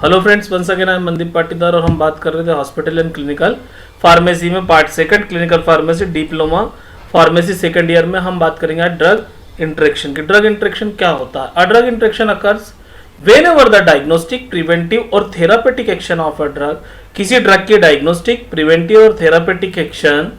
Hello friends, once again I am Mandeep Patidar और हम बात कर रहे थे हॉस्पिटल एंड क्लिनिकल फार्मेसी में part second clinical pharmacy diploma pharmacy second year में हम बात करेंगे ड्रग इंटरेक्शन की। ड्रग इंटरेक्शन क्या होता है? A drug interaction occurs whenever the diagnostic, preventive और therapeutic action of a drug, किसी ड्रग की डायग्नोस्टिक, प्रिवेंटिव और थेरापेटिक एक्शन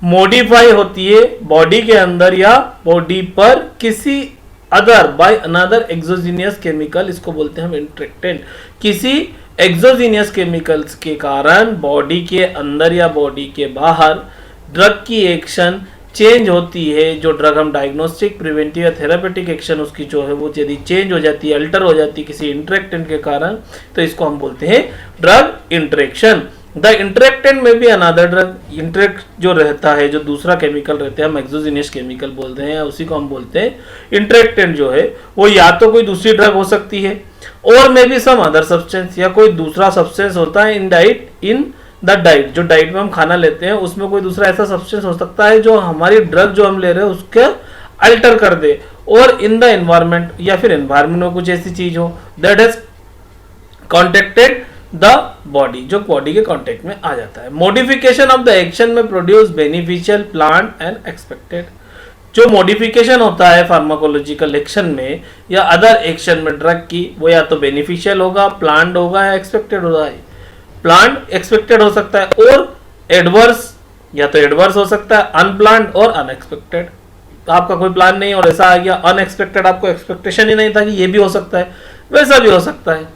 मॉडिफाई होती है बॉडी के अंदर या बॉडी पर किसी other by another exogenous chemical, इसको बोलते हैं हम इंटरेक्टेंट। किसी एक्सोजीनियस केमिकल्स के कारण बॉडी के अंदर या बॉडी के बाहर ड्रग की एक्शन चेंज होती है। जो ड्रग हम डायग्नोस्टिक, प्रिवेंटिव या थेरापेटिक एक्शन उसकी जो है वो यदि चेंज हो जाती है, अल्टर हो जाती है किसी इंटरेक्टेंट के कारण, तो इसको हम बोलते हैं ड्रग इंटरेक्शन। द इंटरेक्टेंट में भी अनदर ड्रग इंटरेक्ट जो रहता है, जो दूसरा केमिकल रहता है, हम एक्सोजीनियस केमिकल बोलते हैं, उसी को हम बोलते हैं इंटरेक्टेंट। जो है वो या तो कोई दूसरी ड्रग हो सकती है और may be some other substance, या कोई दूसरा सब्सटेंस होता है इन द डाइट, जो डाइट में हम खाना लेते हैं उसमें कोई दूसरा ऐसा सब्सटेंस हो सकता है जो हमारी ड्रग जो हम ले रहे हैं उसके अल्टर कर दे, और इन द एनवायरमेंट या फिर एनवायरमेंट में कुछ ऐसी चीज हो that has contacted the body, जो बॉडी के कांटेक्ट में आ जाता है। मॉडिफिकेशन ऑफ द एक्शन में produce beneficial plant and expected. जो मॉडिफिकेशन होता है फार्माकोलॉजिकल एक्शन में या अदर एक्शन में ड्रग की, वो या तो बेनिफिशियल होगा, प्लांट होगा या एक्सपेक्टेड होगा है। प्लांट एक्सपेक्टेड हो सकता है और एडवर्स, या तो एडवर्स हो सकता है, अनप्लान्ड और अनएक्सपेक्टेड। आपका कोई प्लान नहीं और ऐसा आ गया अनएक्सपेक्टेड, आपको एक्सपेक्टेशन ही नहीं था कि ये भी हो सकता है, वैसा भी हो सकता है।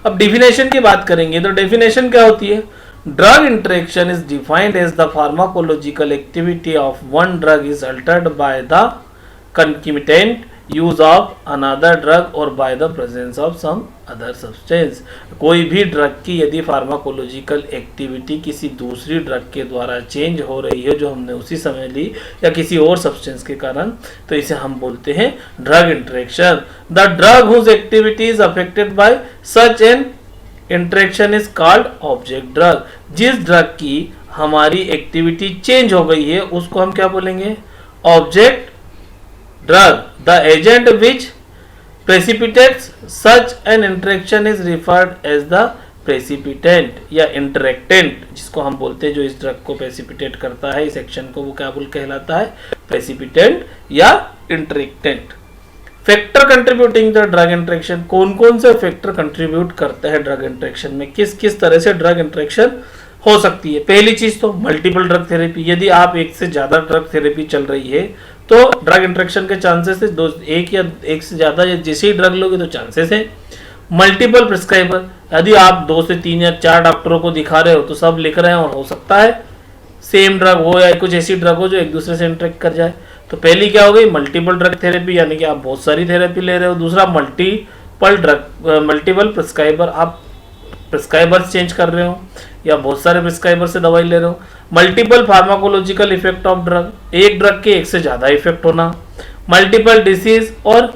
अब डिफिनेशन की बात करेंगे तो डिफिनेशन क्या होती है? Drug interaction is defined as the pharmacological activity of one drug is altered by the concomitant use of another drug और by the presence of some other substance. कोई भी ड्रग की यदि फार्माकोलॉजिकल एक्टिविटी किसी दूसरी ड्रग के द्वारा change हो रही है जो हमने उसी समय ली, या किसी और सब्सटेंस के कारण, तो इसे हम बोलते हैं drug interaction. The drug whose activity is affected by such an interaction is called object drug. जिस ड्रग की हमारी एक्टिविटी चेंज हो गई है उसको हम क्या बोलेंगे? Object drug. The agent which precipitates such an interaction is referred as the precipitant या interactant, जिसको हम बोलते हैं जो इस ड्रग को प्रेसिपिटेट करता है, इस एक्शन को, वो क्या कहलाता है? प्रेसिपिटेंट या interactant. Factor contributing the drug interaction. कौन कौन से फैक्टर कंट्रीब्यूट करते हैं ड्रग इंटरेक्शन में? किस किस तरह से ड्रग इंटरेक्शन हो सकती है? पहली चीज तो मल्टीपल ड्रग थेरेपी। यदि आप एक से ज्यादा ड्रग थेरेपी चल रही है तो ड्रग इंटरेक्शन के चांसेस है एक या एक से ज्यादा, जैसे ही ड्रग लोगे तो चांसेस है। मल्टीपल प्रिस्क्राइबर, यदि आप 2 से 3 या 4 डॉक्टरों को दिखा रहे हो तो सब लिख रहे हैं और हो सकता है सेम ड्रग हो या कुछ ऐसी ड्रग हो जो एक दूसरे से इंटरेक्ट कर जाए। तो पहली क्या हो गई? मल्टीपल ड्रग थेरेपी, यानी कि आप बहुत सारी थेरेपी ले रहे हो। दूसरा मल्टीपल प्रिस्क्राइबर, आप प्रिस्क्राइबर्स चेंज कर रहे हो या बहुत सारे प्रिस्क्राइबर से दवाई ले रहे हो। Multiple pharmacological effect of drug, एक ड्रग के एक से ज्यादा इफेक्ट होना। मल्टीपल डिसीज और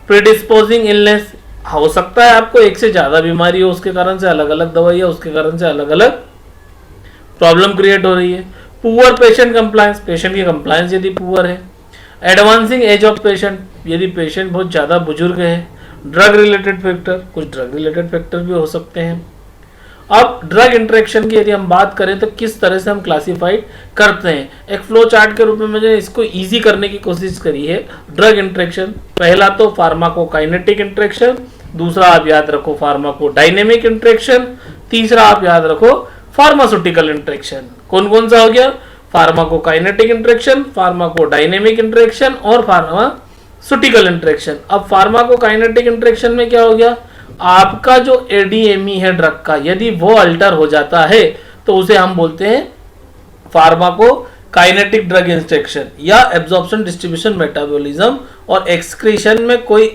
प्रीडिस्पोजिंग इलनेस, हो सकता है आपको एक से ज्यादा बीमारी हो, उसके कारण से अलग अलग दवाई है, उसके कारण से अलग अलग प्रॉब्लम क्रिएट हो रही है। पुअर पेशेंट कंप्लायंस, पेशेंट की कंप्लायंस यदि पुअर है। एडवांसिंग एज ऑफ पेशेंट, यदि पेशेंट बहुत ज्यादा बुजुर्ग है। ड्रग रिलेटेड फैक्टर, कुछ ड्रग रिलेटेड फैक्टर भी हो सकते हैं। अब ड्रग इंटरेक्शन की यदि हम बात करें तो किस तरह से हम क्लासिफाइड करते हैं, एक फ्लो चार्ट के रूप में मैंने इसको इजी करने की कोशिश करी है। ड्रग इंटरेक्शन, पहला तो फार्माकोकाइनेटिक इंटरेक्शन, दूसरा आप याद रखो फार्माकोडायनेमिक इंटरेक्शन, तीसरा आप याद रखो फार्मास्यूटिकल इंटरेक्शन। कौन कौन सा हो गया? फार्माकोकाइनेटिक इंटरेक्शन, फार्माकोडायनेमिक इंटरेक्शन और फार्मास्यूटिकल इंटरेक्शन। अब फार्माकोकाइनेटिक इंटरेक्शन में क्या हो गया? आपका जो एडीएमई है ड्रग का, यदि वो अल्टर हो जाता है तो उसे हम बोलते हैं फार्माकोकाइनेटिक ड्रग इंटरेक्शन, या एब्जॉर्प्शन, डिस्ट्रीब्यूशन, मेटाबॉलिज्म और एक्सक्रीशन में कोई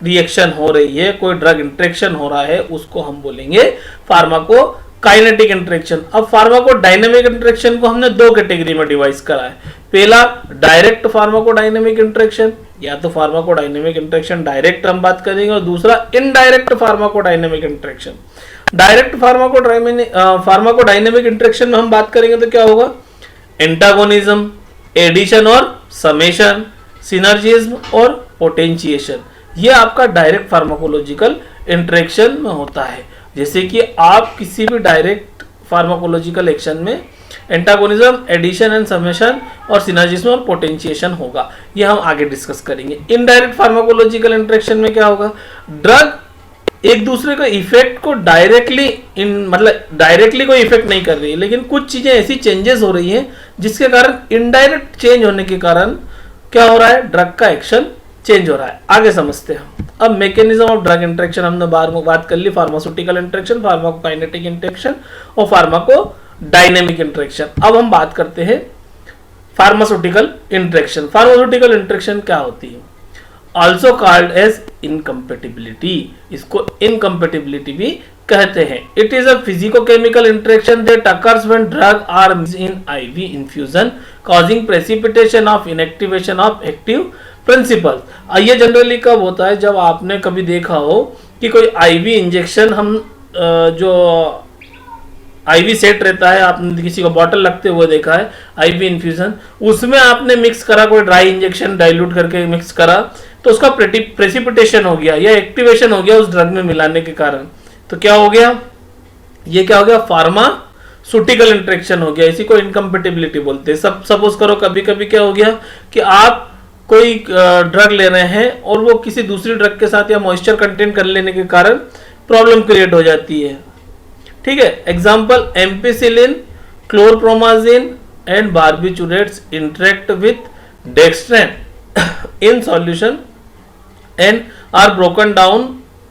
रिएक्शन हो रही है, कोई ड्रग इंटरेक्शन हो रहा है, उसको हम बोलेंगे फार्माकोकाइनेटिक इंटरेक्शन। अब फार्माकोडायनेमिक इंटरेक्शन को हमने 2 कैटेगरी में डिवाइड करा है। पहला डायरेक्ट फार्माकोडायनेमिक इंटरेक्शन, या तो फार्माकोडायनेमिक इंटरेक्शन डायरेक्ट हम बात करेंगे, और दूसरा indirect pharmacodynamic interaction. Direct pharmacodynamic interaction में हम बात करेंगे तो क्या होगा? एंटागोनिज्म, एडिशन और समेशन, सिनर्जिज्म और पोटेंशिएशन, ये आपका डायरेक्ट फार्माकोलॉजिकल इंटरेक्शन में होता है। जैसे कि आप किसी भी डायरेक्ट फार्माकोलॉजिकल एक्शन में एंटागोनिज्म, एडिशन एंड समेशन और सिनर्जिज्म और पोटेंशिएशन होगा, ये हम आगे डिस्कस करेंगे। इनडायरेक्ट फार्माकोलॉजिकल इंटरेक्शन में क्या होगा, ड्रग एक दूसरे को इफेक्ट को डायरेक्टली डायरेक्टली कोई इफेक्ट नहीं कर रही है, लेकिन कुछ चीजें ऐसी चेंजेस हो रही हैं जिसके कारण इनडायरेक्ट चेंज होने के कारण क्या हो रहा है, ड्रग का एक्शन चेंज हो रहा है। आगे समझते हैं। अब मैकेनिज्म ऑफ ड्रग इंटरेक्शन हमने बात कर ली, फार्मास्यूटिकल इंटरेक्शन, फार्माकोकाइनेटिक इंटरेक्शन और फार्माको डायनेमिक इंटरेक्शन। अब हम बात करते हैं फार्मास्यूटिकल इंटरेक्शन। फार्मास्यूटिकल इंटरेक्शन क्या होती है, ऑल्सो कॉल्ड एज इनकम्पेटिबिलिटी, इसको इनकम्पेटिबिलिटी भी कहते हैं। It is a physicochemical interaction that occurs when drug are in IV infusion causing precipitation of inactivation of active principle. ये जनरली कब होता है, जब आपने कभी देखा हो कि कोई आईवी इंजेक्शन हम जो आईवी सेट रहता है, आपने किसी को बॉटल लगते हुए देखा है आईवी इन्फ्यूजन, उसमें आपने मिक्स करा कोई ड्राई इंजेक्शन डाइल्यूट करके मिक्स करा तो उसका प्रेसिपिटेशन हो गया या एक्टिवेशन हो गया उस ड्रग में मिलाने के कारण, तो क्या हो गया, ये क्या हो गया, फार्मास्यूटिकल इंटरेक्शन हो गया। इसी को इनकम्पेटिबिलिटी बोलते हैं। सपोज करो कभी कभी क्या हो गया कि आप कोई ड्रग ले रहे हैं और वो किसी दूसरी ड्रग के साथ या मॉइस्चर कंटेन कर लेने के कारण प्रॉब्लम क्रिएट हो जाती है, ठीक है। Example, ampicillin, chlorpromazine and barbiturates interact with dextran in solution and are broken down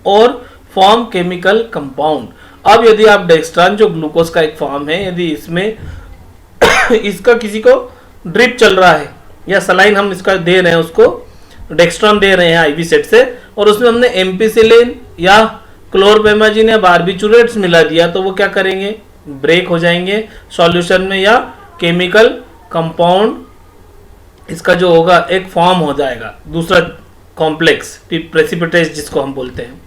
और फॉर्म केमिकल कंपाउंड। अब यदि आप डेक्स्ट्रान जो ग्लूकोज का एक फॉर्म है, यदि इसमें इसका किसी को ड्रिप चल रहा है या सलाइन हम इसका दे रहे हैं, उसको डेक्स्ट्रॉन दे रहे हैं आईवी सेट से, और उसमें हमने एम्पिसिलिन या क्लोरपेमाजिन या बार्बिचुरेट्स मिला दिया, तो वो क्या करेंगे, ब्रेक हो जाएंगे सॉल्यूशन में या केमिकल कंपाउंड इसका जो होगा एक फॉर्म हो जाएगा, दूसरा कॉम्प्लेक्स प्रेसिपिटेट जिसको हम बोलते हैं।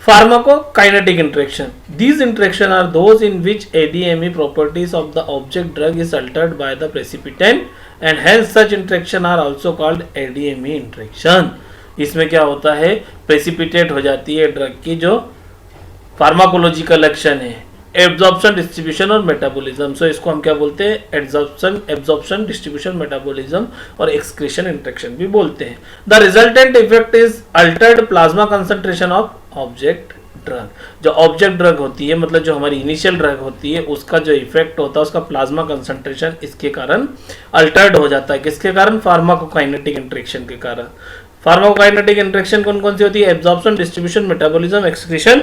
Pharmacokinetic interaction. These interactions are those in which ADME properties of the object drug is altered by the precipitant and hence such interaction are also called ADME interaction. इसमें क्या होता है, प्रेसिपिटेट हो जाती है ड्रग की जो फार्माकोलॉजिकल एक्शन है, एब्जॉर्प्शन, डिस्ट्रीब्यूशन और मेटाबॉलिज्म। सो इसको हम क्या बोलते हैं, एब्जॉर्प्शन, डिस्ट्रीब्यूशन, मेटाबॉलिज्म और एक्सक्रीशन इंटरेक्शन भी बोलते हैं। The resultant effect is Altered plasma concentration of object drug. जो ऑब्जेक्ट ड्रग होती है, मतलब जो हमारी इनिशियल ड्रग होती है, उसका जो इफेक्ट होता है, उसका प्लाज्मा कंसंट्रेशन इसके कारण अल्टर्ड हो जाता है। किसके कारण, फार्माकोकाइनेटिक इंटरेक्शन के कारण। फार्माकोकाइनेटिक इंटरेक्शन कौन कौन सी होती है, absorption, distribution, metabolism, excretion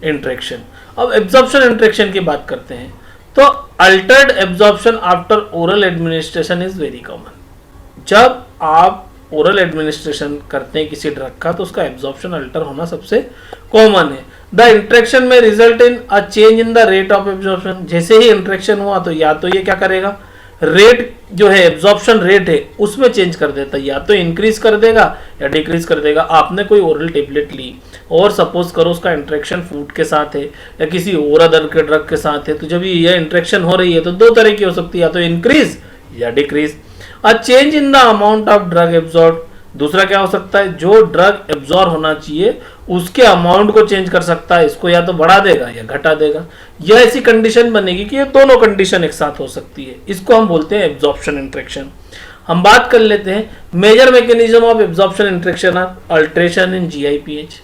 interaction. अब एब्जॉर्प्शन इंटरेक्शन की बात करते हैं, तो Altered absorption after oral administration is very common. जब आप ओरल एडमिनिस्ट्रेशन करते हैं किसी ड्रग का, तो उसका एब्जॉर्प्शन अल्टर होना सबसे कॉमन है। द इंटरेक्शन में result in a change in the rate of absorption. जैसे ही इंटरेक्शन हुआ तो या तो ये क्या करेगा, रेट जो है एब्जॉर्प्शन रेट है उसमें चेंज कर देता है, या तो इंक्रीज कर देगा या डिक्रीज कर देगा। आपने कोई ओरल टेबलेट ली और सपोज करो उसका इंटरेक्शन फूड के साथ है या किसी और अदर के ड्रग के साथ है, तो जब ये इंटरेक्शन हो रही है तो दो तरह की हो सकती है, या तो इंक्रीज या decrease. A change in the amount of drug absorb. दूसरा क्या हो सकता है, जो ड्रग एब्जॉर्ब होना चाहिए उसके अमाउंट को चेंज कर सकता है, इसको या तो बढ़ा देगा या घटा देगा। यह ऐसी कंडीशन बनेगी कि ये दोनों कंडीशन एक साथ हो सकती है, इसको हम बोलते हैं एब्जॉर्प्शन इंटरेक्शन। हम बात कर लेते हैं major mechanism of absorption interaction are alteration in GI pH.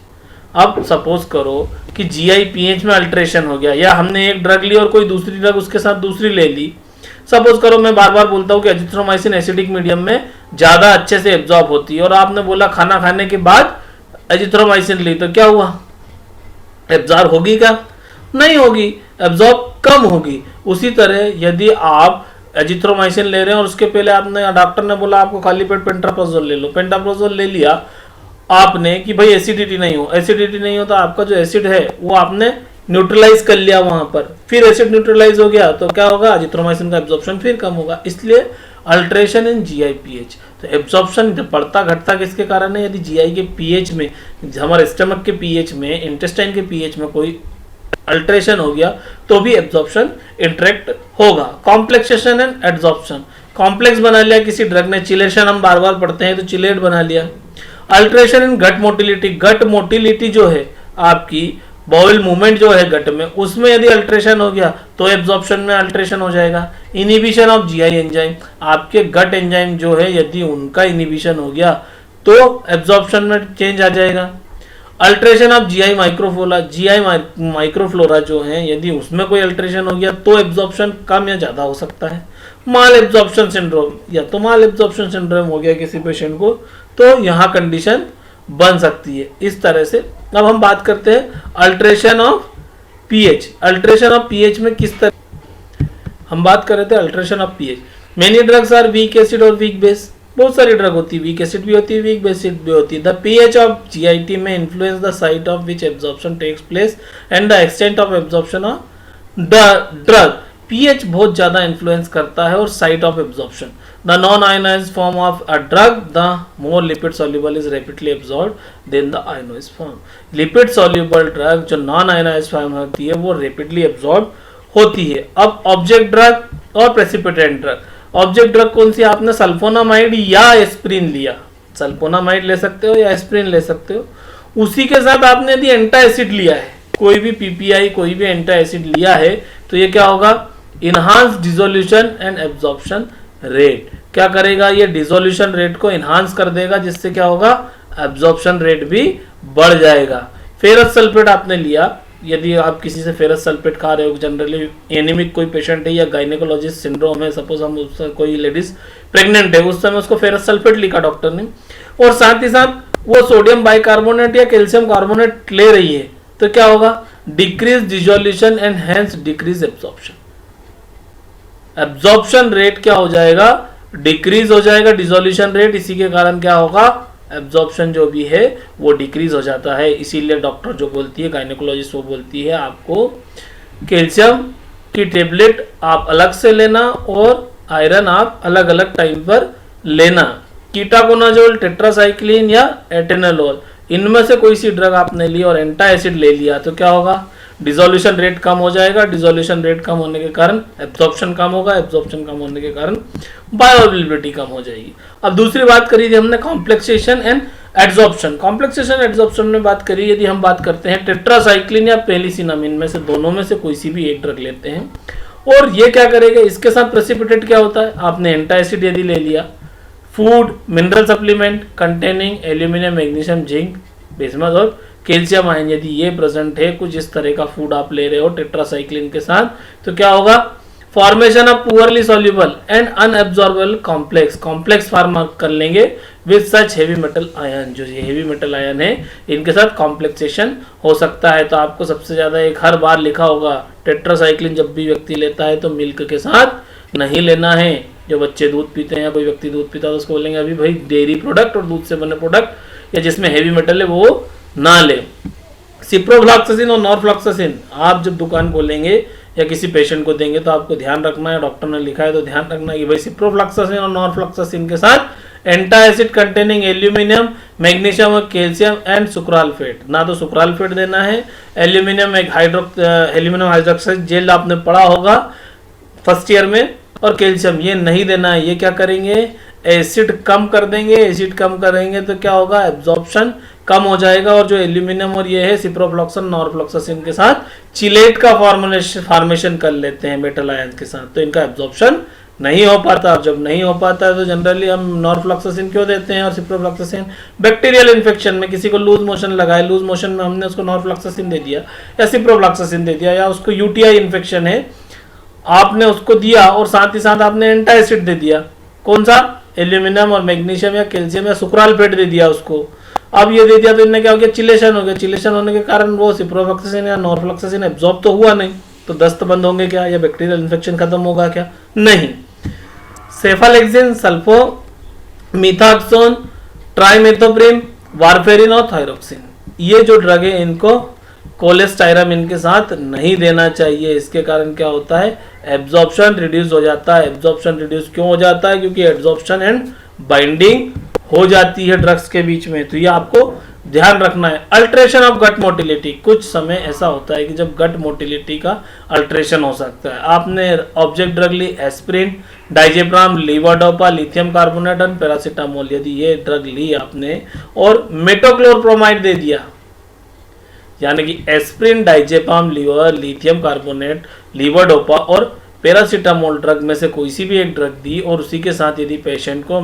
अब सपोज करो कि जीआईपीएच में अल्ट्रेशन हो गया, या हमने एक ड्रग ली और कोई दूसरी ड्रग उसके साथ दूसरी ले ली। सपोज करो मैं बार बार बोलता हूँ कि एजिथ्रोमाइसिन एसिडिक मीडियम में ज्यादा अच्छे से एब्जॉर्ब होती है, और आपने बोला खाना खाने के बाद एजिथ्रोमाइसिन ली, तो क्या हुआ, एब्जॉर्ब होगी क्या, नहीं होगी, एब्जॉर्ब कम होगी। उसी तरह यदि आप एजिथ्रोमाइसिन ले रहे हैं और उसके पहले आपने, डॉक्टर ने बोला आपको खाली पेट पेंटाप्रोजोल ले लो, पेंटाप्रोजोल ले लिया आपने कि भाई एसिडिटी नहीं हो, तो आपका जो एसिड है वो आपने न्यूट्रलाइज कर लिया वहां पर, फिर एसिड न्यूट्रलाइज हो गया तो क्या होगा, एजिथ्रोमाइसिन का एब्जॉर्प्शन फिर कम होगा। इसलिए अल्ट्रेशन इन जीआईपीएच। तो एब्जॉर्प्शन बढ़ता घटता किसके कारण है, यदि जीआई के पीएच में, हमारे स्टमक के पीएच में, इंटेस्टाइन के पीएच में कोई अल्ट्रेशन हो गया तो भी एब्जॉर्प्शन इंटरेक्ट होगा। Complexation and absorption. कॉम्प्लेक्स बना लिया किसी ड्रग ने, चिलेशन हम बार बार पढ़ते हैं तो चिलेट बना लिया। Alteration in gut motility. Gut motility जो है आपकी बाउल मूवमेंट जो है गट में, उसमें यदि अल्ट्रेशन हो गया तो एब्जॉर्प्शन में अल्ट्रेशन हो जाएगा। इनिबिशन ऑफ जीआई एंजाइम, आपके गट एंजाइम जो है यदि उनका इनिबिशन हो गया तो एब्जॉर्प्शन में चेंज आ जाएगा। Alteration of GI microflora, GI microflora जो है यदि उसमें कोई अल्ट्रेशन हो गया तो एब्जॉर्प्शन कम या ज्यादा हो सकता है। माल एब्जॉर्प्शन सिंड्रोम, या तो माल एब्जॉर्प्शन सिंड्रोम हो गया किसी पेशेंट को, तो यहाँ कंडीशन बन सकती है इस तरह से। अब हम बात करते हैं alteration of pH. Alteration of pH में किस तरह हम बात कर रहे थे, alteration of pH. Many drugs are weak acid और वीक बेस, बहुत सारी ड्रग होती है, वीक एसिड भी होती है, वीक बेसिड भी होती है। द पीएच ऑफ जीआईटी में influence the site of which absorption takes place and the extent of absorption of the drug. PH बहुत ज्यादा इन्फ्लुएंस करता है और site of absorption. The non ionized form of a drug, the more lipid soluble is rapidly absorbed than the ionized form. Lipid soluble drug जो non ionized form होती है वो rapidly absorb होती है। अब ऑब्जेक्ट ड्रग और precipitant drug. Object drug कौन सी, आपने सल्फोनामाइड या एस्प्रिन लिया, सल्फोनामाइड ले सकते हो या एस्प्रिन ले सकते हो। उसी के साथ आपने यदि एंटा एसिड लिया है, कोई भी पीपीआई कोई भी एंटा एसिड लिया है, तो ये क्या होगा, enhance dissolution and absorption rate. क्या करेगा, ये डिसोल्यूशन रेट को इनहांस कर देगा, जिससे क्या होगा, एब्जॉर्प्शन रेट भी बढ़ जाएगा। फेरस सल्फेट आपने लिया, यदि आप किसी से फेरस सल्फेट खा रहे हो, जनरली एनीमिक कोई पेशेंट है या गायनेकोलॉजिस्ट सिंड्रोम है, सपोज हम उससे कोई लेडीज प्रेग्नेंट है, उस समय उसको फेरस सल्फेट लिखा डॉक्टर ने, और साथ ही साथ वो सोडियम बाइकार्बोनेट या कैल्शियम कार्बोनेट ले रही है, तो क्या होगा, decrease dissolution and hence decrease absorption. Absorption rate क्या हो जाएगा, डिक्रीज हो जाएगा, डिसोल्यूशन रेट, इसी के कारण क्या होगा, एब्जॉर्प्शन जो भी है वो डिक्रीज हो जाता है। इसीलिए डॉक्टर जो बोलती है, गायनेकोलॉजिस्ट वो बोलती है आपको कैल्शियम की टेबलेट आप अलग से लेना और आयरन आप अलग अलग टाइम पर लेना। कीटाकोनाजोल, टेट्रासाइक्लिन या एटेनोल, इनमें से कोई सी ड्रग आपने ली और एंटा एसिड ले लिया तो क्या होगा, डिसोल्यूशन रेट कम हो जाएगा। डिसोल्यूशन रेट कम होने के कारण एब्जॉर्प्शन कम होगा, एब्जॉर्प्शन कम होने के कारण बायोअवेलेबिलिटी कम हो जाएगी। अब दूसरी बात करी थी हमने complexation and adsorption. Complexation adsorption में बात करी, यदि हम बात करते हैं टेट्रासाइक्लिन या पेनिसिलिन, इनमें से दोनों में से कोई सी भी एक ड्रग लेते हैं, और ये क्या करेगा, इसके साथ प्रेसिपिटेट क्या होता है, आपने एंटा एसिड यदि ले लिया, food mineral supplement containing aluminium, magnesium, zinc, bismuth और कैल्शियम आयन, यदि ये प्रेजेंट है, कुछ इस तरह का फूड आप ले रहे हो टेट्रासाइक्लिन के साथ, तो क्या होगा, formation of poorly soluble and unabsorbable complex, complex form कर लेंगे with such heavy metal ion. जो ये हेवी मेटल आयन है इनके साथ कॉम्प्लेक्सेशन हो सकता है। तो आपको सबसे ज्यादा एक हर बार लिखा होगा, टेट्रासाइक्लिन जब भी व्यक्ति लेता है तो मिल्क के साथ नहीं लेना है। जो बच्चे दूध पीते हैं या कोई व्यक्ति दूध पीता है तो उसको बोलेंगे अभी भाई डेयरी प्रोडक्ट और दूध से बने प्रोडक्ट या जिसमें हेवी मेटल है वो ना ले। सिप्रोफ्लॉक्सासिन और नॉरफ्लॉक्सासिन आप जब दुकान खोलेंगे या किसी पेशेंट को देंगे तो आपको ध्यान रखना है, डॉक्टर ने लिखा है तो ध्यान रखना है कि भाई सिप्रोफ्लॉक्सासिन और नॉरफ्लॉक्सासिन के साथ एंटा एसिड कंटेनिंग एल्यूमिनियम, मैग्नीशियम और कैल्शियम एंड सुक्राल्फेट, ना तो सुक्राल्फेट देना है, एल्यूमिनियम एल्यूमिनियम हाइड्रोक्साइड जेल आपने पढ़ा होगा फर्स्ट ईयर में, और कैल्शियम ये नहीं देना है। ये क्या करेंगे, एसिड कम कर देंगे। एसिड कम करेंगे तो क्या होगा, एब्जॉर्प्शन कम हो जाएगा। और जो एल्यूमिनियम और ये है सिप्रोफ्लॉक्सन नॉरफ्लॉक्सासिन के साथ चिलेट का फॉर्मेशन कर लेते हैं मेटल आयन के साथ, तो इनका एब्जॉर्प्शन नहीं हो पाता। जब नहीं हो पाता है तो जनरली हम नॉरफ्लॉक्सासिन क्यों देते हैं और सिप्रोफ्लॉक्सासिन, बैक्टीरियल इन्फेक्शन में किसी को लूज मोशन लगा है, लूज मोशन में हमने उसको नॉरफ्लॉक्सासिन दे दिया या सिप्रोफ्लॉक्सासिन दे दिया, या उसको यूटीआई इन्फेक्शन है आपने उसको दिया और साथ ही साथ आपने एंटा एसिड दे दिया, कौन सा, एल्यूमिनियम और मैग्नीशियम या कैल्शियम या सुक्राल्फेट दे दिया उसको। अब ये दे दिया तो इनने क्या हो गया, चिलेशन हो गया। चिलेशन होने के कारण वो सिप्रोफ्लॉक्सासिन या नॉरफ्लॉक्सासिन एब्जॉर्ब तो हुआ नहीं, तो दस्त बंद होंगे क्या, या बैक्टीरियल इन्फेक्शन खत्म होगा क्या, नहीं। सेफालेक्सिन, सल्फोमिथाक्सोन, ट्राइमेथोप्रिम, वारफेरिन और थायरोक्सिन, ये जो ड्रग है इनको कोलेस्टाइरम इनके साथ नहीं देना चाहिए। इसके कारण क्या होता है, एब्जॉर्प्शन रिड्यूस हो जाता है। एब्जॉर्प्शन रिड्यूस क्यों हो जाता है, क्योंकि एब्जॉर्प्शन एंड बाइंडिंग हो जाती है ड्रग्स के बीच में, तो ये आपको ध्यान रखना है। अल्ट्रेशन ऑफ गट मोटिलिटी, कुछ समय ऐसा होता है कि जब गट मोटिलिटी का अल्ट्रेशन हो सकता है। आपने ऑब्जेक्ट ड्रग ली, एस्प्रिन, डाइजेप्राम, लीवाडोपा, लिथियम कार्बोनेट और पैरासीटामोल, यदि ये ड्रग ली आपने और मेटोक्लोरप्रोमाइड दे दिया, यानी कि aspirin, diazepam, liver, lithium carbonate, levodopa और पैरासीटामोल ड्रग में से कोई सी भी एक ड्रग दी और उसी के साथ यदि पेशेंट को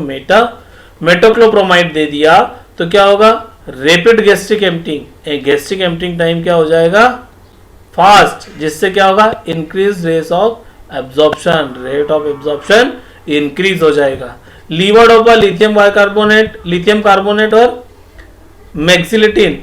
मेटोक्लोप्रोमाइड दे दिया तो क्या होगा, rapid gastric emptying. Gastric emptying time क्या हो जाएगा, फास्ट, जिससे क्या होगा, increase rate of absorption increase हो जाएगा। लीवोडोपा, लिथियम कार्बोनेट और मैक्सिलिटिन,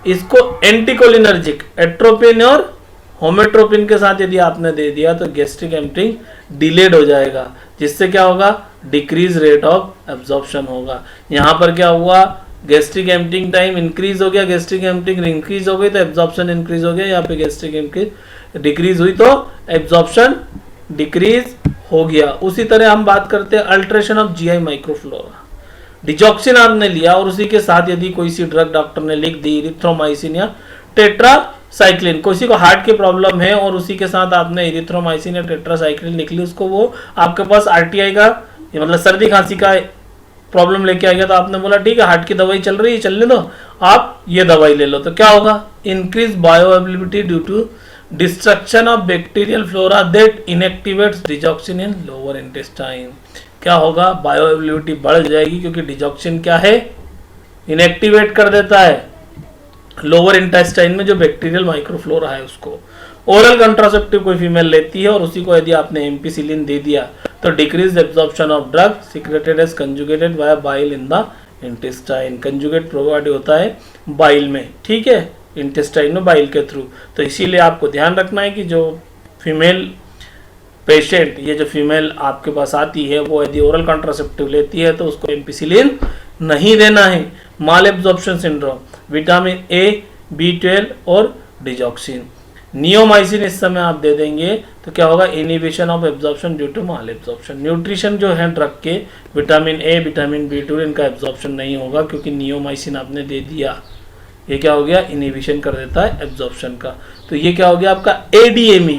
इसको एंटीकोलिनर्जिक, एट्रोपिन और होमेट्रोपिन के साथ यदि आपने दे दिया तो गैस्ट्रिक एम्पटिंग डिलेड हो जाएगा, जिससे क्या होगा, डिक्रीज रेट ऑफ एब्जॉर्प्शन होगा। यहां पर क्या हुआ, गैस्ट्रिक एम्पटिंग टाइम इंक्रीज हो गया, गैस्ट्रिक एम्पटिंग इंक्रीज हो गई तो एब्जॉर्प्शन इंक्रीज हो गया, यहाँ पे गैस्ट्रिक एम्पटिंग डिक्रीज हुई तो एब्जॉर्प्शन डिक्रीज हो गया। उसी तरह हम बात करते हैं alteration of GI microflora. Digoxin आपने लिया और उसी के साथ यदि कोई सी ड्रग डॉक्टर ने लिख दी, इरिथ्रोमाइसिन या टेट्रासाइक्लिन, किसी को हार्ट की प्रॉब्लम है और उसी के साथ आपने इरिथ्रोमाइसिन या टेट्रासाइक्लिन लिख ली, उसको वो आपके पास आरटीआई का मतलब सर्दी खांसी का प्रॉब्लम लेके आ गया तो आपने बोला ठीक है हार्ट की दवाई चल रही है, चलने दो, आप ये दवाई ले लो, तो क्या होगा, increase bioavailability due to destruction of bacterial flora that inactivates digoxin in lower intestine. क्या होगा, बायोअवेलेबिलिटी बढ़ जाएगी क्योंकि डिजॉक्सिन क्या है, इनएक्टिवेट कर देता है लोअर इंटेस्टाइन में जो बैक्टीरियल माइक्रोफ्लोरा है उसको। ओरल कंट्रासेप्टिव कोई फीमेल लेती है और उसी को यदि आपने एम्पिसिलिन दे दिया तो decrease absorption of drug secreted as conjugated via bile in the intestine. Conjugate provide होता है बाइल में, ठीक है, इंटेस्टाइन में बाइल के थ्रू। तो इसीलिए आपको ध्यान रखना है कि जो फीमेल पेशेंट, ये जो फीमेल आपके पास आती है वो यदि ओरल कॉन्ट्रासेप्टिव लेती है तो उसको एम्पिसिलिन नहीं देना है। Malabsorption syndrome, vitamin A, B12 और डिजॉक्सिन। नियोमाइसिन इस समय आप दे देंगे तो क्या होगा, inhibition of absorption due to malabsorption. Nutrition जो है ड्रग के, विटामिन ए, विटामिन B12 इनका एब्जॉर्प्शन नहीं होगा क्योंकि नियोमाइसिन आपने दे दिया, ये क्या हो गया, इनिबिशन कर देता है एब्जॉर्प्शन का। तो ये क्या हो गया आपका ADME,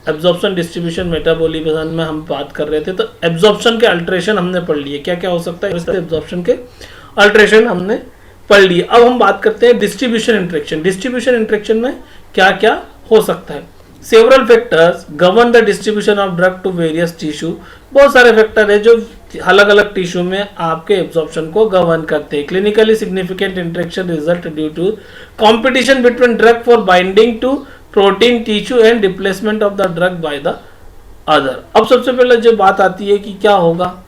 एब्जॉर्प्शन डिस्ट्रीब्यूशन मेटाबॉलिज्म में हम बात कर रहे थे। तो एब्जॉर्प्शन के अल्ट्रेशन हमने पढ़ लिए, क्या क्या हो सकता है, एब्जॉर्प्शन के अल्ट्रेशन हमने पढ़ लिए। अब हम बात करते हैं डिस्ट्रीब्यूशन इंटरेक्शन। डिस्ट्रीब्यूशन इंटरेक्शन में क्या क्या हो सकता है, several factors govern the distribution of drug to various tissue. बहुत सारे फैक्टर है जो अलग अलग टिश्यू में आपके एब्जॉर्प्शन को गवर्न करते हैं। Clinically significant interaction result due to competition between drug for binding to protein tissue and replacement of the drug by the other. अब सबसे पहले जो बात आती है कि क्या होगा,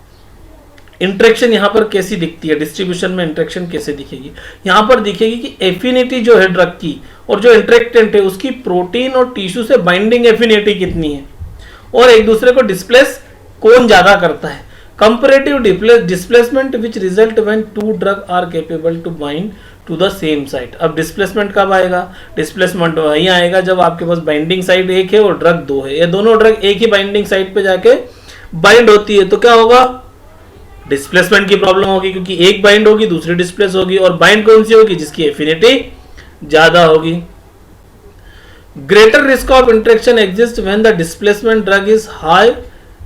इंटरेक्शन यहाँ पर कैसी दिखती है, डिस्ट्रीब्यूशन में इंटरेक्शन कैसे दिखेगी। यहाँ पर दिखेगी कि एफिनिटी जो है ड्रग की और जो इंटरेक्टेंट है उसकी प्रोटीन और टिश्यू से बाइंडिंग एफिनिटी कितनी है और एक दूसरे को डिस्प्लेस कौन ज्यादा करता है। Comparative displacement which result when two drug are capable to bind to the same site. अब डिस्प्लेसमेंट कब आएगा, डिस्प्लेसमेंट वहीं आएगा जब आपके पास बाइंडिंग साइट एक है और ड्रग दो है, ये दोनों ड्रग एक ही बाइंडिंग साइट पे जाके बाइंड होती है तो क्या होगा, डिस्प्लेसमेंट की प्रॉब्लम होगी क्योंकि एक बाइंड होगी दूसरी डिस्प्लेस होगी। और बाइंड कौन सी होगी, जिसकी एफिनिटी ज्यादा होगी। Greater risk of interaction exist when the displacement drug is high,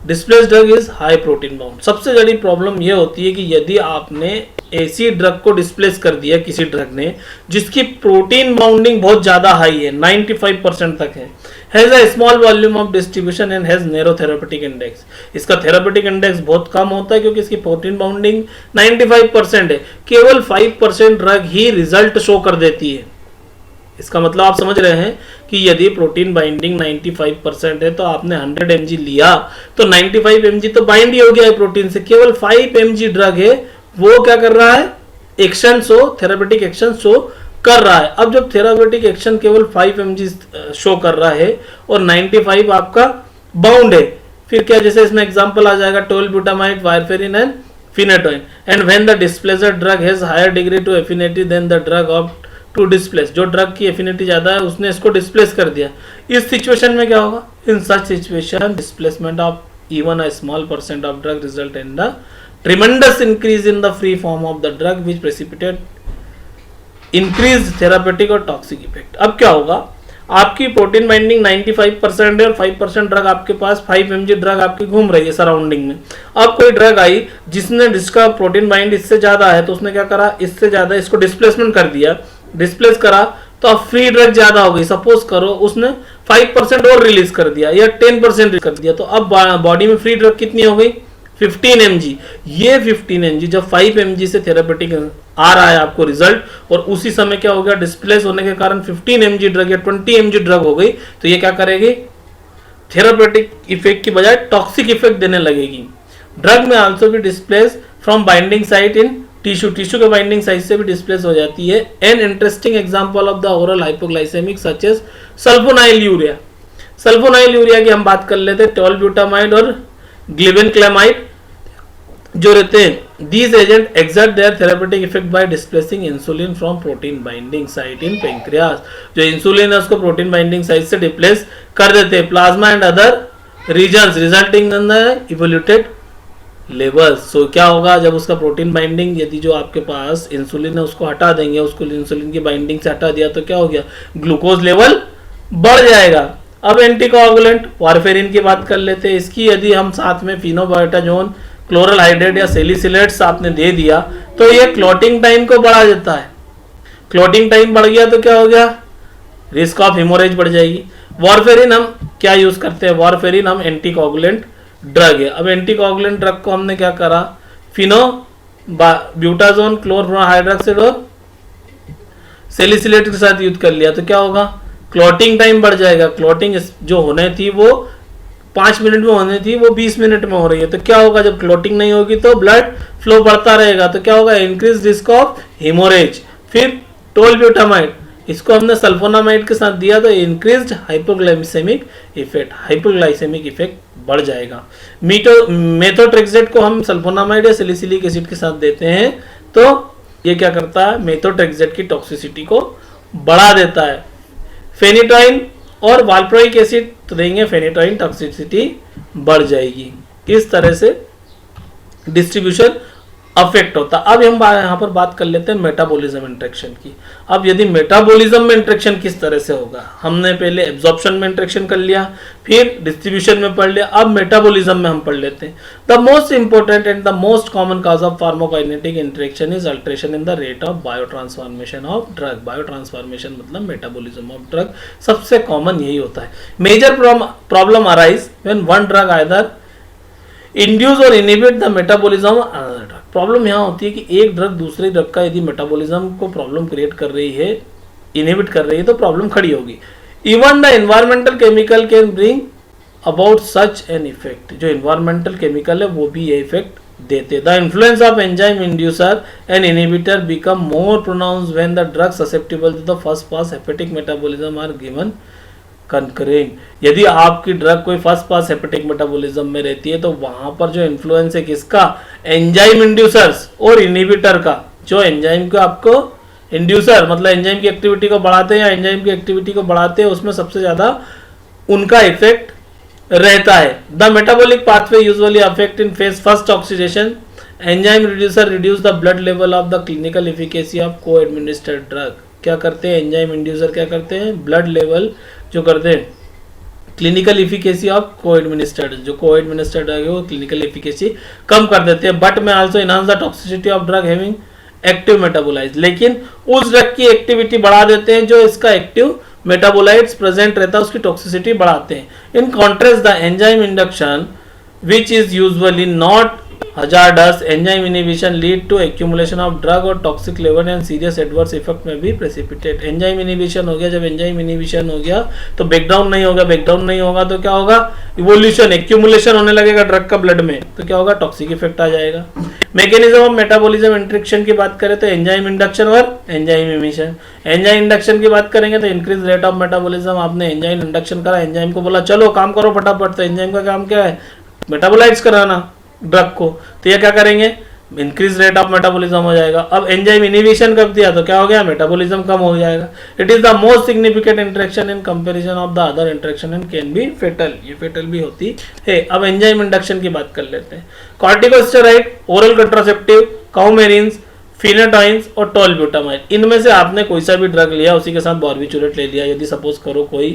displace drug is high protein bound. सबसे बड़ी प्रॉब्लम यह होती है कि यदि आपने ऐसी ड्रग को डिस्प्लेस कर दिया किसी ड्रग ने जिसकी प्रोटीन बाउंडिंग बहुत ज्यादा हाई है, 95% तक है, has a small volume of distribution and has narrow therapeutic index. इसका थेरापेटिक इंडेक्स बहुत कम होता है क्योंकि इसकी प्रोटीन बाउंडिंग 95% है, केवल 5% ड्रग ही रिजल्ट शो कर देती है। इसका मतलब आप समझ रहे हैं कि यदि प्रोटीन बाइंडिंग 95% है तो आपने 100 mg लिया तो 95 mg तो बाइंड ही हो गया है प्रोटीन से, केवल 5 mg ड्रग है वो क्या कर रहा है, action show, therapeutic action show कर रहा है। अब जब थेरापेटिक एक्शन केवल 5 mg शो कर रहा है और 95 आपका बाउंड है, फिर क्या, जैसे इसमें एग्जांपल आ जाएगा tolbutamide, warfarin and phenytoin. And when the displacer drug has higher degree to affinity than the drug of to displace, जो ड्रग की एफिनिटी ज्यादा है उसने इसको डिस्प्लेस कर दिया। इस सिचुएशन में क्या होगा, in such situation displacement of even a small percent of drug result in the tremendous increase in the free form of the drug which precipitate increase therapeutic और टॉक्सिक इफेक्ट। अब क्या होगा, आपकी प्रोटीन बाइंडिंग 95% है और 5% drug आपके पास, 5 mg drug आपकी घूम रही है सराउंडिंग में। अब कोई ड्रग आई जिसका प्रोटीन बाइंड इससे ज्यादा है तो उसने क्या करा, इससे ज्यादा इसको डिस्प्लेसमेंट कर दिया, डिस्प्लेस करा तो अब फ्री ड्रग ज्यादा हो गई, सपोज करो उसने 5% और रिलीज कर दिया या 10% कर दिया, तो अब बॉडी में फ्री ड्रग कितनी हो गई 15 mg। ये 15 mg जब 5 mg से थेरापेटिक आ रहा है आपको रिजल्ट, और उसी समय क्या हो गया डिस्प्लेस होने के कारण 15 mg ड्रग या 20 mg ड्रग हो गई, तो ये क्या करेगी थेरापेटिक इफेक्ट की बजाय टॉक्सिक इफेक्ट देने लगेगी। ड्रग में आल्सो भी displace from binding site in tissue, tissue के बाइंडिंग साइट से भी डिस्प्लेस हो जाती है। An interesting example of the oral hypoglycemic such as sulfonylurea. Sulfonylurea की हम बात कर लेते हैं, टोलब्यूटामाइड और ग्लिबेनक्लेमाइड जो रहते हैं, these agent exert their therapeutic effect by displacing insulin from protein binding site in pancreas। जो इंसुलिन है उसको प्रोटीन बाइंडिंग साइट से डिप्लेस कर देते हैं plasma and other regions resulting in the elevated levels. So क्या होगा जब उसका प्रोटीन बाइंडिंग, यदि जो आपके पास इंसुलिन है उसको हटा देंगे, उसको इंसुलिन की बाइंडिंग से हटा दिया, तो क्या हो गया ग्लूकोज लेवल बढ़ जाएगा। अब एंटीकोआगुलेंट वारफेरिन की बात कर लेते हैं। इसकी यदि हम साथ में फिनोबायोटाजोन, क्लोरल हाइड्रेट या सेलिसिलेट्स आपने दे दिया तो ये क्लॉटिंग टाइम को बढ़ा देता है। क्लॉटिंग टाइम बढ़ गया तो क्या हो गया रिस्क ऑफ हिमोरेज बढ़ जाएगी। वारफेरिन हम क्या यूज करते हैं, वारफेरिन हम एंटीकोआगुलेंट ड्रग है। अब एंटीकोआगुलेंट ड्रग को हमने क्या करा, फिनो ब्यूटाजोन, क्लोरहाइड्रोक्साइड और सेलिसिलेट के साथ यूज कर लिया, तो क्या होगा क्लॉटिंग टाइम बढ़ जाएगा। क्लॉटिंग जो होने थी वो 5 मिनट में होनी थी वो 20 मिनट में हो रही है, तो क्या होगा जब क्लॉटिंग नहीं होगी तो ब्लड फ्लो बढ़ता रहेगा, तो क्या होगा इंक्रीज रिस्क ऑफ हिमोरेज। फिर टोलब्यूटामाइड, इसको हमने सल्फोनामाइड के साथ दिया तो increased hypoglycemic effect, hypoglycemic effect बढ़ जाएगा। मेथोट्रेक्सेट को हम सल्फोनामाइड या सैलिसिलिक एसिड के साथ देते हैं तो ये क्या करता है मेथोट्रेक्सेट की टॉक्सिसिटी को बढ़ा देता है। फेनिटोइन और वाल्प्रोइक एसिड तो देंगे, फेनिटोइन टॉक्सिसिटी बढ़ जाएगी। इस तरह से डिस्ट्रीब्यूशन अफेक्ट होता। अब हम यहाँ पर बात कर लेते हैं मेटाबॉलिज्म इंटरेक्शन की। अब यदि मेटाबॉलिज्म में इंटरेक्शन किस तरह से होगा, हमने पहले एब्जॉर्प्शन में इंटरेक्शन कर लिया, फिर डिस्ट्रीब्यूशन में पढ़ लिया, अब मेटाबॉलिज्म में हम पढ़ लेते हैं। The most important and the most common cause of pharmacokinetic interaction is alteration in the rate of biotransformation of drug. Biotransformation मतलब मेटाबॉलिज्म ऑफ ड्रग, सबसे कॉमन यही होता है। Major problem arise when one drug either induce और inhibit the metabolism of another drug. Problem यहाँ होती है कि एक ड्रग दूसरे ड्रग का यदि मेटाबॉलिज्म को प्रॉब्लम क्रिएट कर रही है, इनहिबिट कर रही है, तो प्रॉब्लम खड़ी होगी। Even the environmental chemical can bring about such an effect. जो एनवायरमेंटल केमिकल है वो भी ये इफेक्ट देते। The influence of enzyme inducer and inhibitor become more pronounced when the drug susceptible to the first pass hepatic metabolism are given concurrent. यदि आपकी drug कोई first pass hepatic metabolism में रहती है तो वहां पर जो इन्फ्लुएंस है किसका, एंजाइम इंड्यूसर्स और इनहिबिटर का। जो एंजाइम को आपको इंड्यूसर मतलब एंजाइम की एक्टिविटी को बढ़ाते हैं या एंजाइम की एक्टिविटी को बढ़ाते हैं, उसमें सबसे ज्यादा उनका इफेक्ट रहता है। The metabolic pathway usually affect in phase first oxidation. Enzyme reducer reduce the blood level of the clinical efficacy of को एडमिनिस्टर्ड ड्रग। क्या करते हैं एंजाइम इंड्यूसर, क्या करते हैं ब्लड लेवल जो करते हैं क्लिनिकल इफिकेसी ऑफ को एडमिनिस्टर्ड, जो को एडमिनिस्टर्ड है वो क्लिनिकल इफिकेसी कम कर देते हैं। बट में also enhance the toxicity of drug having active metabolites. लेकिन उस ड्रग की एक्टिविटी बढ़ा देते हैं जो इसका एक्टिव मेटाबोलाइट्स प्रेजेंट रहता है, उसकी टॉक्सिसिटी बढ़ाते हैं। In contrast the enzyme induction which is usually not hazardous, enzyme inhibition lead to accumulation of drug और toxic level and serious adverse effect में भी precipitate। एंजाइम इनिबिशन हो गया, जब एंजाइम इनिबिशन हो गया तो ब्रेकडाउन नहीं होगा, ब्रेकडाउन नहीं होगा तो क्या होगा इवोल्यूशन एक्यूमुलेशन होने लगेगा ड्रग का ब्लड में, तो क्या होगा टॉक्सिक इफेक्ट आ जाएगा। मैकेनिज्म ऑफ मेटाबॉलिज्म इंटरेक्शन की बात करें तो एंजाइम इंडक्शन और एंजाइम इमिशन। एंजाइम इंडक्शन की बात करेंगे तो इंक्रीज रेट ऑफ मेटाबॉलिज्म। आपने एंजाइम इंडक्शन करा, एंजाइम को बोला चलो काम करो फटाफट, तो एंजाइम का काम क्या है मेटाबोलाइट्स कराना ड्रग को, तो ये क्या करेंगे इंक्रीज रेट ऑफ मेटाबॉलिज्म हो जाएगा। अब एंजाइम इनिबिशन कर दिया तो क्या हो गया मेटाबॉलिज्म कम हो जाएगा। It is the most significant interaction in comparison of the other interaction and can be fatal, ये फेटल भी होती है। अब एंजाइम इंडक्शन की बात कर लेते हैं। कॉर्टिकोस्टेरॉइड, ओरल कंट्रासेप्टिव, काउमेरिन्स, फिनेटॉइंस और टोलब्यूटामाइड, इनमें से आपने कोई सा भी ड्रग लिया उसी के साथ बार्बिचुरेट ले लिया। यदि सपोज करो कोई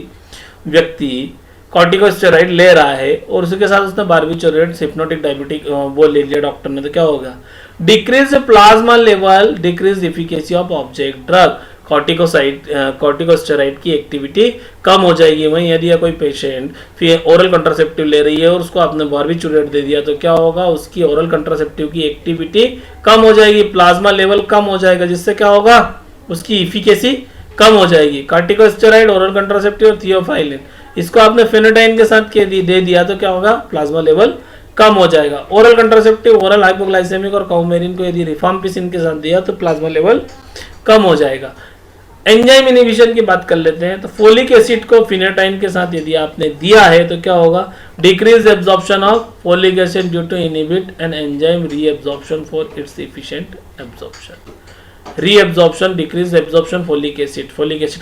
व्यक्ति कॉर्टिकोस्टेरॉइड ले रहा है और उसके साथ उसने बार्बिचुरेट हिप्नोटिक डायबिटिक वो ले लिया डॉक्टर ने, तो क्या होगा decrease plasma level, decrease efficacy of object drug. Corticosteroid की एक्टिविटी कम हो जाएगी। वहीं यदि कोई पेशेंट फिर ओरल कंट्रासेप्टिव ले रही है और उसको आपने बार्बिटूरेट दे दिया तो क्या होगा, उसकी ओरल कंट्रासेप्टिव की एक्टिविटी कम हो जाएगी, प्लाज्मा लेवल कम हो जाएगा, जिससे क्या होगा, उसकी इफिकेसी कम हो जाएगी। कॉर्टिकोस्टेरॉइड, ओरल कंट्रासेप्टिव और थियोफाइलिन, इसको आपने फेनोटाइन के साथ दे दिया तो क्या होगा, प्लाज्मा लेवल कम हो जाएगा। ओरल कंट्रासेप्टिव, ओरल हाइपोग्लाइसेमिक और काउमेरिन को यदि रिफाम्पिसिन के साथ दिया तो प्लाज्मा लेवल कम हो जाएगा। एंजाइम इनहिबिशन की बात कर लेते हैं। तो फोलिक एसिड को फेनोटाइन के साथ यदि आपने दिया है तो क्या होगा, decrease absorption of folic acid due to inhibit an enzyme reabsorption for its efficient absorption. Reabsorption, decrease absorption folic acid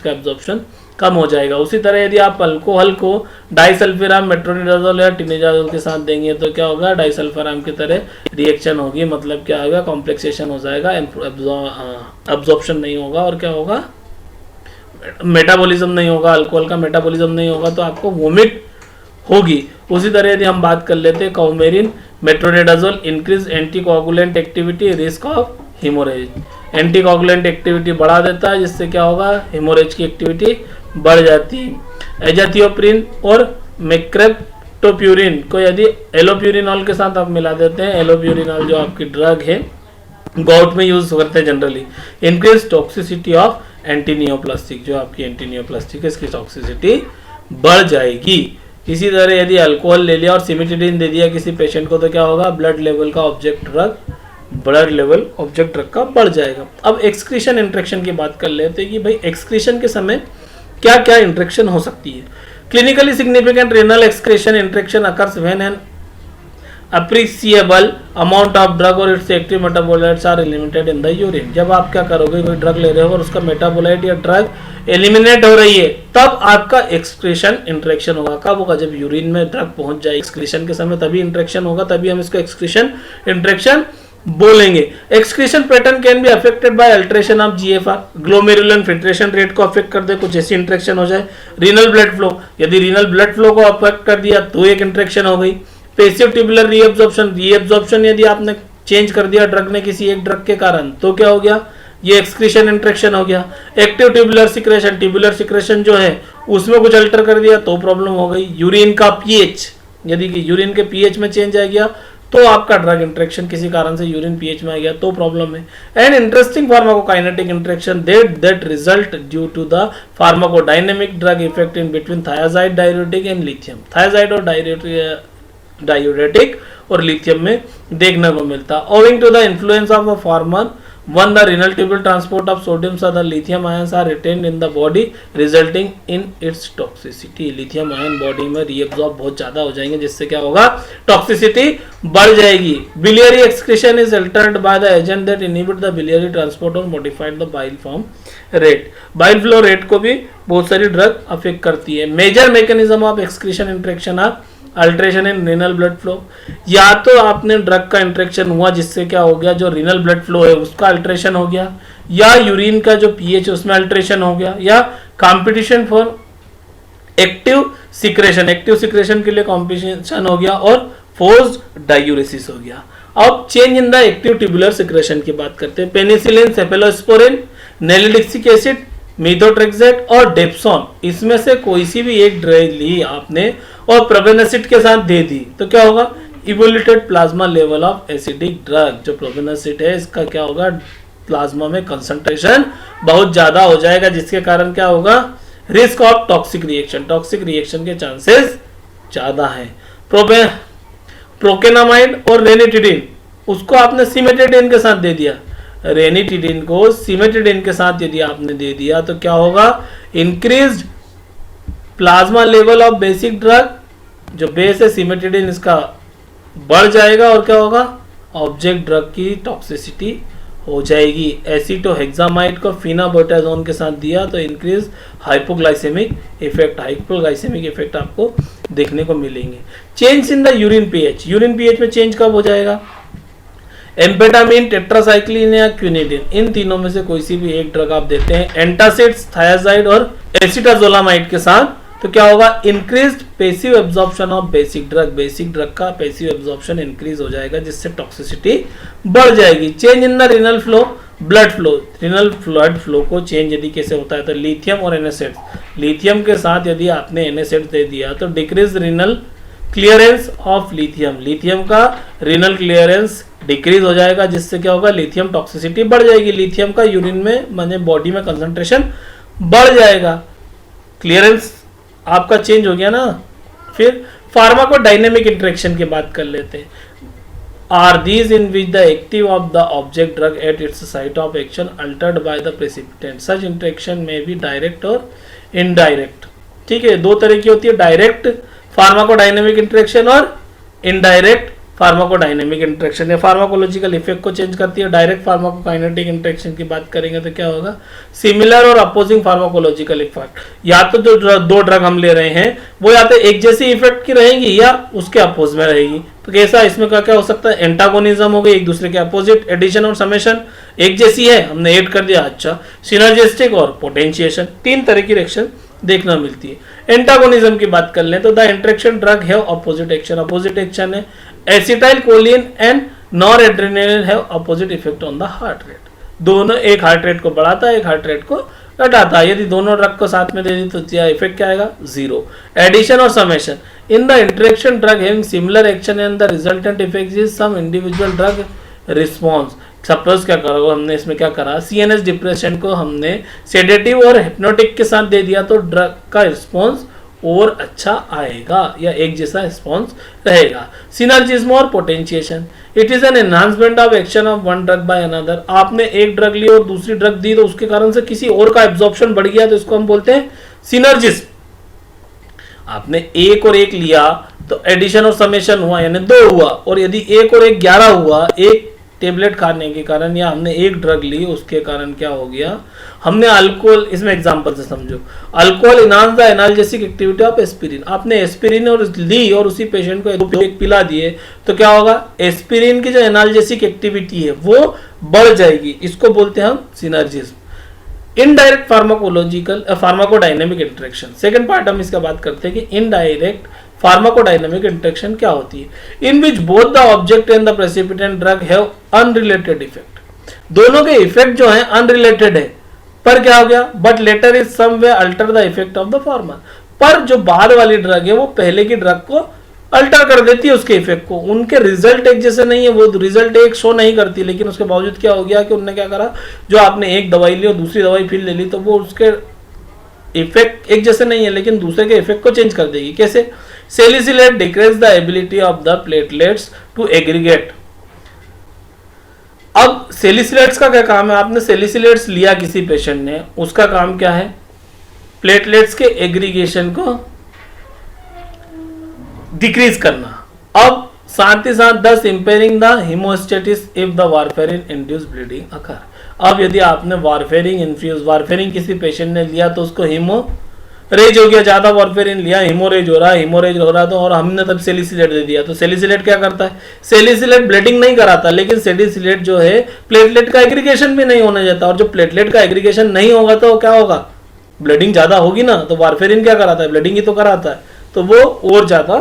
का एब्जॉर्प्शन कम हो जाएगा। उसी तरह यदि आप अल्कोहल को डाइसल्फिराम, मेट्रोनिडाजोल या टिनिडाजोल के साथ देंगे तो क्या होगा, डाइसल्फिराम की तरह रिएक्शन होगी, मतलब क्या होगा, कॉम्प्लेक्सेशन हो जाएगा, एब्जॉर्प्शन नहीं होगा और क्या होगा, मेटाबॉलिज्म नहीं होगा, अल्कोहल का मेटाबॉलिज्म नहीं होगा तो आपको वोमिट होगी। उसी तरह यदि हम बात कर लेते हैं coumarin, metronidazole increase anticoagulant activity, risk of haemorrhage. Anticoagulant activity बढ़ा देता है, जिससे क्या होगा, हिमोरेज की एक्टिविटी बढ़ जाती है। एजाथियोप्रिन और मेक्रेप्टोप्यूरिन को यदि एलोप्यूरिनॉल के साथ आप मिला देते हैं, एलोप्यूरिनॉल जो आपकी ड्रग है गाउट में यूज करते हैं जनरली, इंक्रीज टॉक्सिसिटी ऑफ एंटीनियोप्लास्टिक, जो आपकी एंटीनियोप्लास्टिक है इसकी टॉक्सिसिटी बढ़ जाएगी। इसी तरह यदि अल्कोहल ले लिया और सिमिटिडिन दे दिया किसी पेशेंट को तो क्या होगा, ब्लड लेवल का ऑब्जेक्ट ड्रग का बढ़ जाएगा। अब एक्सक्रीशन इंट्रैक्शन की बात कर लेते हैं कि भाई एक्सक्रीशन के समय क्या क्या इंट्रैक्शन हो सकती है। Clinically significant renal excretion interaction occurs when an appreciable amount of drug और its active metabolites are eliminated in the urine। जब आप क्या करोगे, कोई ड्रग ले रहे हो और उसका मेटाबोलाइट या ड्रग एलिमिनेट हो रही है तब आपका एक्सक्रीशन इंट्रैक्शन होगा। कब होगा, जब यूरिन में ड्रग पहुंच जाए एक्सक्रीशन के समय तभी इंट्रैक्शन होगा, तभी हम इसको एक्सक्रीशन इंट्रैक्शन बोलेंगे। Excretion pattern can be affected by alteration of GFR, glomerular filtration rate को अफेक्ट कर दे, कुछ ऐसी इंट्रैक्शन हो जाए। रीनल ब्लड फ्लो, यदि रीनल ब्लड फ्लो को अफेक्ट कर दिया तो एक इंट्रैक्शन हो गई। पैसिव ट्यूबुलर रीएब्जॉर्प्शन यदि आपने चेंज कर दिया ड्रग ने किसी एक ड्रग के कारण तो क्या हो गया, ये एक्सक्रीशन इंट्रैक्शन हो गया। एक्टिव ट्यूबुलर सिक्रेशन जो है उसमें कुछ अल्टर कर दिया तो प्रॉब्लम हो गई। यूरिन का पीएच, यदि यूरिन के पीएच में चेंज आ गया तो आपका ड्रग इंट्रैक्शन किसी कारण से यूरिन पीएच में आ गया तो प्रॉब्लम है। And interesting pharmacokinetic interaction that result due to the pharmacodynamic drug effect in between thiazide, diuretic and lithium. Thiazide और डायूरेटिक और लिथियम में देखने को मिलता। Owing to the influence of a former one the renal tubule transport of sodium or the lithium ions are retained in the body resulting in its toxicity। Lithium ion body में reabsorb बहुत ज्यादा हो जाएंगे जिससे क्या होगा, toxicity बढ़ जाएगी। Biliary excretion is altered by the agent that inhibit the biliary transport और modified the bile form rate. Bile flow rate को भी बहुत सारी ड्रग अफेक्ट करती है। Major mechanism of excretion interaction are alteration in renal blood flow, या तो आपने ड्रग का इंट्रैक्शन हुआ जिससे क्या हो गया, जो रीनल ब्लड फ्लो है उसका अल्ट्रेशन हो गया, या यूरिन का जो पीएच है उसमें अल्ट्रेशन हो गया, या कंपटीशन फॉर एक्टिव सिक्रेशन के लिए कंपटीशन हो गया, और फोर्स्ड डायूरेसिस हो गया। अब change in the active tubular secretion की बात करते हैं। पेनिसिलिन, सेफेलोस्पोरिन, नेलिडिक्सिक एसिड, मीथोट्रेक्सेट और डेप्सोन, इसमें से कोई सी भी एक ड्रग ली आपने और प्रोपेनोसिड के साथ दे दी तो क्या होगा, elevated plasma level of acidic drug. जो प्रोपेनोसिड है इसका क्या होगा, प्लाज्मा में कंसंट्रेशन बहुत ज्यादा हो जाएगा जिसके कारण क्या होगा, रिस्क ऑफ टॉक्सिक रिएक्शन के चांसेस ज्यादा है। प्रोकेनामाइड और रेनिटिडिन, उसको आपने सिमेटिडिन के साथ दे दिया। रेनिटिडिन को सिमेटिडिन के साथ यदि आपने दे दिया तो क्या होगा, increased plasma level of basic drug, जो बेस है सिमेटिडिन इसका बढ़ जाएगा और क्या होगा, ऑब्जेक्ट ड्रग की टॉक्सिसिटी हो जाएगी। एसिटोहेक्सामाइड को फिनाबोटाजोन के साथ दिया तो इंक्रीज हाइपोग्लाइसेमिक इफेक्ट आपको देखने को मिलेंगे। Change in the urine pH में चेंज कब हो जाएगा, एम्फेटामिन, टेट्रासाइक्लिन या क्विनिडिन, इन तीनों में से कोई सी भी एक ड्रग आप देते हैं एंटासिड्स, थायाजाइड और एसिटाजोलामाइड के साथ तो क्या होगा, increased passive absorption of basic drug का पैसिव एब्जॉर्प्शन इंक्रीज हो जाएगा जिससे टॉक्सिसिटी बढ़ जाएगी। Change in the renal flow blood flow, renal blood flow को चेंज यदि कैसे होता है तो लिथियम और NaCl, लिथियम के साथ यदि आपने NaCl दे दिया तो decrease renal clearance of lithium, lithium का रिनल क्लियरेंस डिक्रीज हो जाएगा, जिससे क्या होगा, लिथियम टॉक्सिसिटी बढ़ जाएगी, लिथियम का यूरिन में माने बॉडी में कंसंट्रेशन बढ़ जाएगा, क्लियरेंस आपका चेंज हो गया ना। फिर फार्माकोडायनेमिक इंटरेक्शन की बात कर लेते हैं। Are these in which the active of the object drug at its site of action altered by the precipitant? Such interaction may be direct or indirect. ठीक है, दो तरह की होती है, डायरेक्ट फार्माकोडायनेमिक इंटरेक्शन और इनडायरेक्ट फार्माकोडायनेमिक इंटरेक्शन। या pharmacological effect को चेंज करती है। डायरेक्ट फार्माकोकाइनेटिक इंटरेक्शन की बात करेंगे तो क्या होगा, सिमिलर और अपोजिंग फार्माकोलॉजिकल इफेक्ट। या तो जो दो ड्रग हम ले रहे हैं वो या तो एक जैसी इफेक्ट की रहेंगी या उसके अपोज में रहेगी। तो कैसा, इसमें क्या हो सकता है, एंटागोनिज्म हो गई, एक दूसरे के अपोजिट, एडिशन और समेशन, एक जैसी है हमने ऐड कर दिया, अच्छा, सिनर्जिस्टिक और पोटेंशिएशन, तीन तरह की रिएक्शन देखना मिलती है। एंटागोनिज्म की बात कर लें तो the interaction drug have opposite action, opposite action है, acetylcholine and noradrenaline have opposite effect on the heart rate, दोनों एक हार्ट रेट को बढ़ाता है, एक हार्ट रेट को घटाता है। यदि दोनों ड्रग को साथ में दे दी तो इफेक्ट क्या आएगा, जीरो। एडिशन और summation, in the interaction drug having similar action and the resultant effect is sum individual drug response. Suppose क्या करो, हमने इसमें क्या करा, CNS डिप्रेशन को हमने सेडेटिव और हिप्नोटिक के साथ दे दिया तो ड्रग का रिस्पॉन्स और अच्छा आएगा या एक जैसा रिस्पॉन्स रहेगा। सिनर्जिज्म और potentiation, it is an enhancement of action of one drug by another. आपने एक ड्रग ली और दूसरी ड्रग दी तो उसके कारण से किसी और का एब्जॉर्प्शन बढ़ गया तो इसको हम बोलते हैं सिनर्जिज्म। आपने एक और एक लिया तो एडिशन और समेशन हुआ यानी 2 हुआ, और यदि एक और एक 11 हुआ, एक टेबलेट खाने के कारण या हमने एक ड्रग ली उसके कारण क्या हो गया, हमने अल्कोहल, इसमें एग्जांपल से समझो, alcohol enhance the analgesic activity of aspirin. आपने एस्पिरिन और ली और उसी पेशेंट को एक पिला दिए तो क्या होगा, एस्पिरिन की जो एनाल्जेसिक एक्टिविटी है वो बढ़ जाएगी, इसको बोलते हैं हम synergism. Indirect pharmacodynamic interaction, second part हम इसका बात करते हैं कि इनडायरेक्ट फार्माकोडायनेमिक इंटरेक्शन क्या होती है, in which both the object and the precipitant drug have unrelated effect. दोनों के इफेक्ट जो है अनरिलेटेड है, पर क्या हो गया, but later is some way alter the effect of the former. पर जो बाद वाली ड्रग है वो पहले की ड्रग को अल्टर कर देती है, उसके इफेक्ट को, उनके रिजल्ट एक जैसे नहीं है, वो रिजल्ट एक शो नहीं करती, लेकिन उसके बावजूद क्या हो गया कि उन्होंने क्या करा, जो आपने एक दवाई ली और दूसरी दवाई फिर ले ली तो वो उसके इफेक्ट एक जैसे नहीं है लेकिन दूसरे के इफेक्ट को चेंज कर देगी। कैसे, salicylate decrease the ability of the platelets to aggregate. अब सेलिसिलेट्स का क्या काम है, आपने सेलिसिलेट्स लिया किसी पेशेंट ने, उसका काम क्या है, प्लेटलेट्स के एग्रीगेशन को डिक्रीज करना। अब साथ ही साथ thus impairing the hemostasis if the warfarin induce bleeding occur. अब यदि आपने वारफेरिन किसी पेशेंट ने लिया तो उसको हिमोरेज हो गया, ज्यादा वारफेरिन लिया, हिमोरेज हो रहा तो, और हमने तब सेलिसिलेट दे दिया तो सेलिसिलेट क्या करता है, सेलिसिलेट ब्लीडिंग नहीं कराता, लेकिन सेलिसिलेट जो है प्लेटलेट का एग्रीगेशन भी नहीं होने देता, और जब प्लेटलेट का एग्रीगेशन नहीं होगा तो क्या होगा, ब्लीडिंग ज्यादा होगी ना। तो वारफेरिन क्या कराता है, ब्लीडिंग ही तो कराता है, तो वो और ज्यादा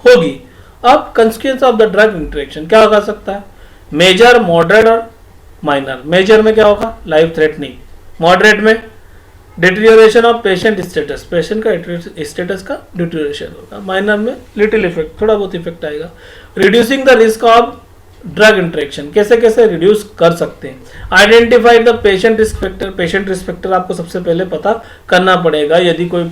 होगी। अब consequence of the drug interaction क्या हो सकता है, मेजर, मॉडरेट और माइनर। मेजर में क्या होगा, लाइफ थ्रेटनिंग, मॉडरेट में deterioration of patient status, patient का स्टेटस का डिटेरियोरेशन होगा, माइनर में लिटिल इफेक्ट, थोड़ा बहुत इफेक्ट आएगा। Reducing the risk of drug interaction, कैसे कैसे रिड्यूस कर सकते हैं, identify the patient risk factor. Patient risk factor आपको सबसे पहले पता करना पड़ेगा, यदि कोई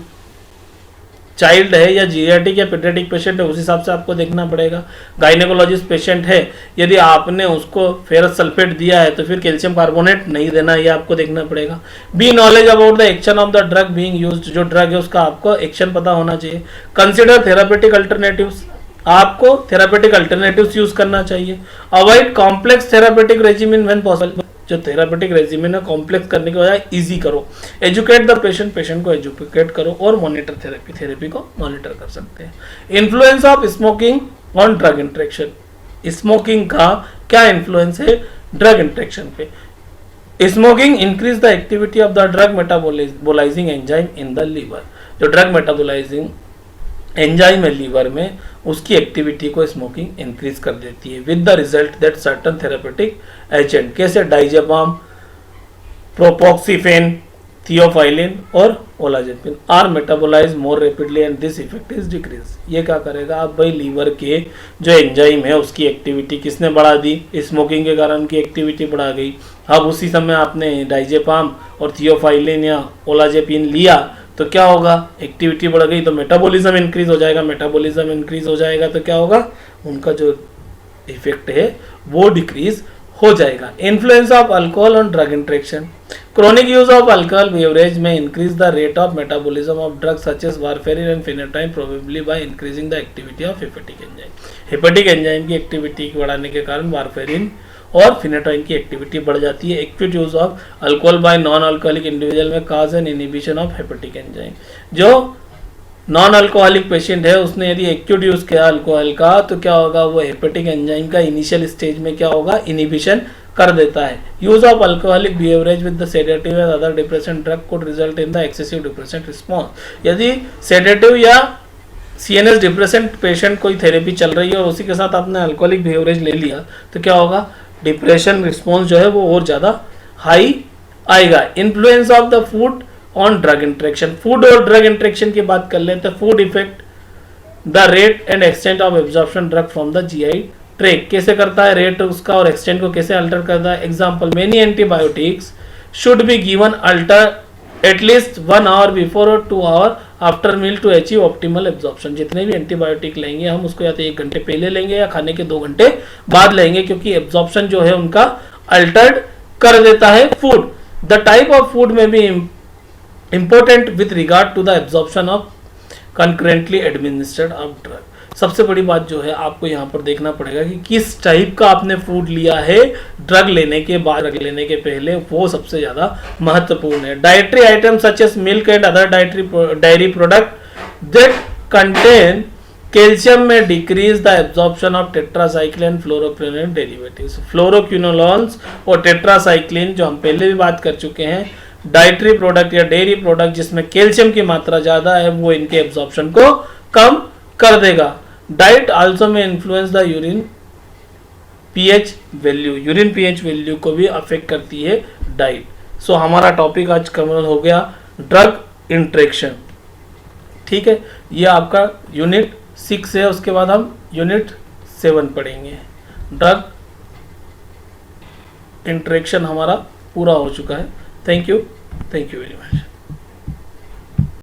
चाइल्ड है या जीरियाट्रिक या पीडियाट्रिक पेशेंट है उस हिसाब से आपको देखना पड़ेगा। गायनेकोलॉजिस्ट पेशेंट है, यदि आपने उसको फेरस सल्फेट दिया है तो फिर कैल्शियम कार्बोनेट नहीं देना, ये आपको देखना पड़ेगा। Be knowledge about the action of the drug being used, जो ड्रग है उसका आपको एक्शन पता होना चाहिए। कंसिडर थेरापेटिक अल्टरनेटिव्स, आपको थेरापेटिक अल्टरनेटिव्स यूज करना चाहिए। Avoid complex therapeutic regimen when possible, जो थेरापेटिक रेजिमेन है कॉम्प्लेक्स करने के बजाय इजी करो। एजुकेट द पेशेंट, पेशेंट को एजुकेट करो, और मॉनिटर थेरेपी को मॉनिटर कर सकते हैं। Influence of smoking on drug interaction, smoking का क्या इन्फ्लुएंस है ड्रग इंटरेक्शन पे। Smoking increase the activity of the drug metabolising enzyme in the liver, जो ड्रग मेटाबोलाइजिंग एंजाइम है लीवर में, उसकी एक्टिविटी को स्मोकिंग इंक्रीज कर देती है, with the result that certain therapeutic agent, कैसे डाइजेपाम, प्रोपोक्सिफेन, थियोफाइलिन और olanzapine are metabolise more rapidly and this effect is decrease. ये क्या करेगा, अब भाई लीवर के जो एंजाइम है उसकी एक्टिविटी किसने बढ़ा दी, स्मोकिंग के कारण की एक्टिविटी बढ़ा गई। अब उसी समय आपने डाइजेपाम और थियोफाइलिन या ओलाजेपिन लिया तो क्या होगा, एक्टिविटी बढ़ गई तो मेटाबॉलिज्म इंक्रीज हो जाएगा, मेटाबॉलिज्म इंक्रीज हो जाएगा तो क्या होगा, उनका जो इफेक्ट है वो डिक्रीज हो जाएगा। Influence of alcohol on drug interaction, chronic use of alcohol beverage में increase the rate of metabolism of drugs such as warfarin and phenytoin probably by increasing the activity of hepatic enzyme. Hepatic enzyme की activity बढ़ाने के कारण warfarin और फिनेटाइन की activity बढ़ जाती है। Acute use of alcohol by non alcoholic individual में cause an inhibition of hepatic enzyme. जो नॉन अल्कोहलिक पेशेंट है उसने यदि एक्यूट यूज किया अल्कोहल का तो क्या होगा, वो हेपेटिक एंजाइम का इनिशियल स्टेज में क्या होगा, इनिबिशन कर देता है। Use of alcoholic beverage with the sedative and other depressant drug could result in the excessive depressant response. यदि सेडेटिव या सीएनएस डिप्रेसेंट पेशेंट कोई थेरेपी चल रही है और उसी के साथ आपने अल्कोहलिक बिहेवियरेज ले लिया तो क्या होगा, डिप्रेशन रिस्पॉन्स जो है वो और ज़्यादा हाई आएगा। Influence of the food on drug interaction, food और ड्रग इंट्रैक्शन की बात कर लेते हैं। Food effect the rate and extent of absorption drug from the GI tract, कैसे करता है, रेट उसका और एक्सटेंट को कैसे अल्टर करता है। Example, many antibiotics should be given alter at least 1 hour before और 2 hour after meal to achieve optimal absorption. जितने भी एंटीबायोटिक लेंगे हम उसको या तो 1 घंटे पहले लेंगे या खाने के 2 घंटे बाद लेंगे, क्योंकि एब्जॉर्प्शन जो है उनका अल्टर्ड कर देता है food. The type of food में भी important with regard to the absorption of concurrently administered of drug. सबसे बड़ी बात जो है आपको यहाँ पर देखना पड़ेगा कि किस टाइप का आपने फूड लिया है ड्रग लेने के बाद, ड्रग लेने के पहले, वो सबसे ज्यादा महत्वपूर्ण है। Dietary item such as milk and other dairy product that contain calcium में decrease the absorption of tetracycline and fluoroquinolone derivatives. Fluoroquinolones और टेट्रासाइक्लिन जो हम पहले भी बात कर चुके हैं, डाइटरी प्रोडक्ट या डेयरी प्रोडक्ट जिसमें कैल्शियम की मात्रा ज्यादा है वो इनके एब्जॉर्प्शन को कम कर देगा। डाइट आल्सो में influence the urine pH value, urine pH value को भी अफेक्ट करती है डाइट। सो हमारा टॉपिक आज कवर हो गया ड्रग इंट्रैक्शन, ठीक है। ये आपका यूनिट 6 है, उसके बाद हम यूनिट 7 पढ़ेंगे। ड्रग इंट्रैक्शन हमारा पूरा हो चुका है। Thank you very much.